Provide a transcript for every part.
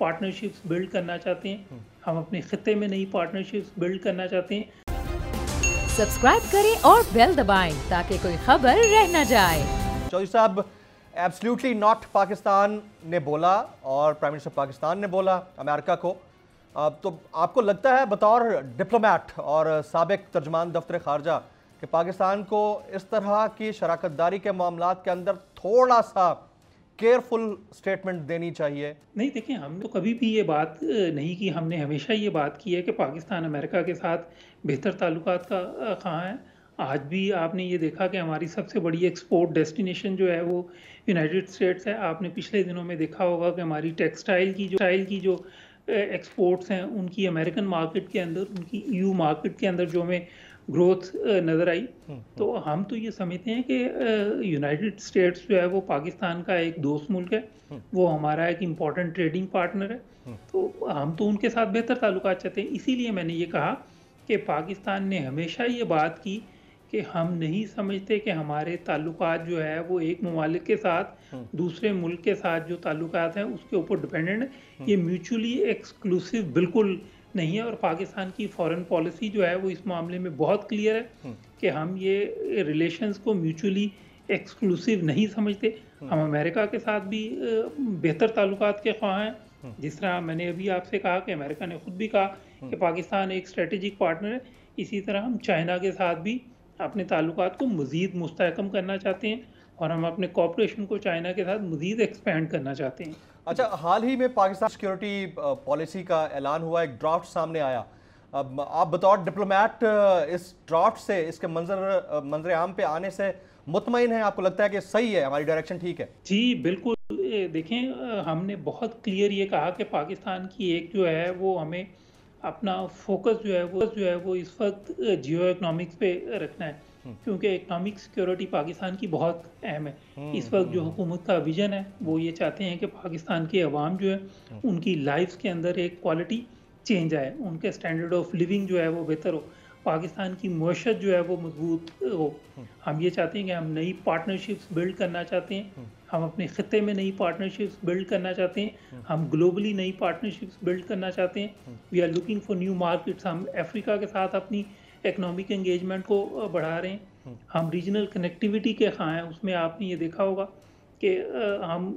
Partnerships build करना चाहते हैं, हम अपने खित्ते में नई पार्टनरशिप्स बिल्ड करना चाहते हैं। सब्सक्राइब करें और बेल दबाएं ताकि कोई खबर रह न जाए। चौधरी साहब, एब्सोल्युटली नॉट पाकिस्तान ने बोला और प्राइम मिनिस्टर पाकिस्तान ने बोला अमेरिका को। तो आपको लगता है बतौर डिप्लोमेट और साबिक तर्जमान दफ्तर खारजा कि पाकिस्तान को इस तरह की शराकतदारी के मामलात के अंदर थोड़ा सा केयरफुल स्टेटमेंट देनी चाहिए? नहीं, देखिए, हम तो कभी भी ये बात नहीं की। हमने हमेशा ये बात की है कि पाकिस्तान अमेरिका के साथ बेहतर ताल्लुकात का कहाँ है। आज भी आपने ये देखा कि हमारी सबसे बड़ी एक्सपोर्ट डेस्टिनेशन जो है वो यूनाइटेड स्टेट्स है। आपने पिछले दिनों में देखा होगा कि हमारी टेक्सटाइल की जो एक्सपोर्ट्स हैं उनकी अमेरिकन मार्केट के अंदर, उनकी ईयू मार्केट के अंदर जो हमें ग्रोथ नज़र आई। तो हम तो ये समझते हैं कि यूनाइटेड स्टेट्स जो है वो पाकिस्तान का एक दोस्त मुल्क है, वो हमारा एक इम्पॉर्टेंट ट्रेडिंग पार्टनर है। तो हम तो उनके साथ बेहतर ताल्लुकात चाहते हैं। इसीलिए मैंने ये कहा कि पाकिस्तान ने हमेशा ये बात की कि हम नहीं समझते कि हमारे ताल्लुकात जो है वो एक ममालिक के साथ दूसरे मुल्क के साथ जो ताल्लुकात हैं उसके ऊपर डिपेंडेंट है। ये म्यूचुअली एक्सक्लूसिव बिल्कुल नहीं है। और पाकिस्तान की फॉरेन पॉलिसी जो है वो इस मामले में बहुत क्लियर है कि हम ये रिलेशंस को म्यूचुअली एक्सक्लूसिव नहीं समझते। हम अमेरिका के साथ भी बेहतर ताल्लुकात के ख्वाह हैं। जिस तरह मैंने अभी आपसे कहा कि अमेरिका ने खुद भी कहा कि पाकिस्तान एक स्ट्रेटेजिक पार्टनर है, इसी तरह हम चाइना के साथ भी अपने ताल्लुकात को मज़ीद मुस्तहकम करना चाहते हैं और हम अपने कॉपरेशन को चाइना के साथ मज़ीद एक्सपेंड करना चाहते हैं। अच्छा, हाल ही में पाकिस्तान सिक्योरिटी पॉलिसी का ऐलान हुआ, एक ड्राफ्ट सामने आया। अब आप बतौर डिप्लोमेट इस ड्राफ्ट से, इसके मंजर आम पे आने से मुतमईन है? आपको लगता है कि सही है, हमारी डायरेक्शन ठीक है? जी बिल्कुल। देखें, हमने बहुत क्लियर ये कहा कि पाकिस्तान की एक जो है वो हमें अपना फोकस जो है वो इस वक्त जियो इकोनॉमिक्स पे रखना है, क्योंकि इकोनॉमिक सिक्योरिटी पाकिस्तान की बहुत अहम है। इस वक्त जो हुकूमत का विजन है वो ये चाहते हैं कि पाकिस्तान के अवाम जो है उनकी लाइफ के अंदर एक क्वालिटी चेंज आए, उनके स्टैंडर्ड ऑफ लिविंग जो है वो बेहतर हो, पाकिस्तान की मईशत जो है वो मजबूत हो। हम ये चाहते हैं कि हम नई पार्टनरशिप्स बिल्ड करना चाहते हैं, हम अपने खित्ते में नई पार्टनरशिप्स बिल्ड करना चाहते हैं, हम ग्लोबली नई पार्टनरशिप्स बिल्ड करना चाहते हैं। We are looking for new markets. हम अफ्रीका के साथ अपनी इकोनॉमिक एंगेजमेंट को बढ़ा रहे हैं। हम रीजनल कनेक्टिविटी के ख्वाह हैं। उसमें आपने ये देखा होगा कि हम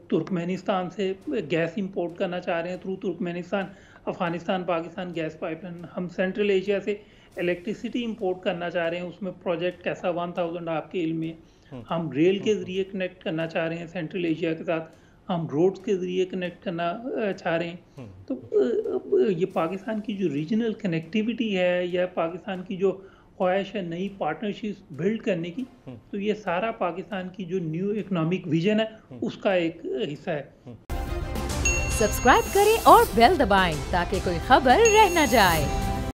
तुर्कमेनिस्तान से गैस इंपोर्ट करना चाह रहे हैं through Turkmenistan, Afghanistan Pakistan gas pipeline. हम सेंट्रल एशिया से इलेक्ट्रिसिटी इंपोर्ट करना चाह रहे हैं, उसमें प्रोजेक्ट कैसा 1000 आपके इल्म में। हम रेल के ज़रिए कनेक्ट करना चाह रहे हैं सेंट्रल एशिया के साथ, हम रोड्स के ज़रिए कनेक्ट करना चाह रहे हैं। तो ये पाकिस्तान की जो रीजनल कनेक्टिविटी है या पाकिस्तान की जो ख्वाहिश है नई पार्टनरशिप्स बिल्ड करने की, तो ये सारा पाकिस्तान की जो न्यू इकोनॉमिक विजन है उसका एक हिस्सा है। सब्सक्राइब करें और बेल दबाएं ताकि कोई खबर रह न जाए।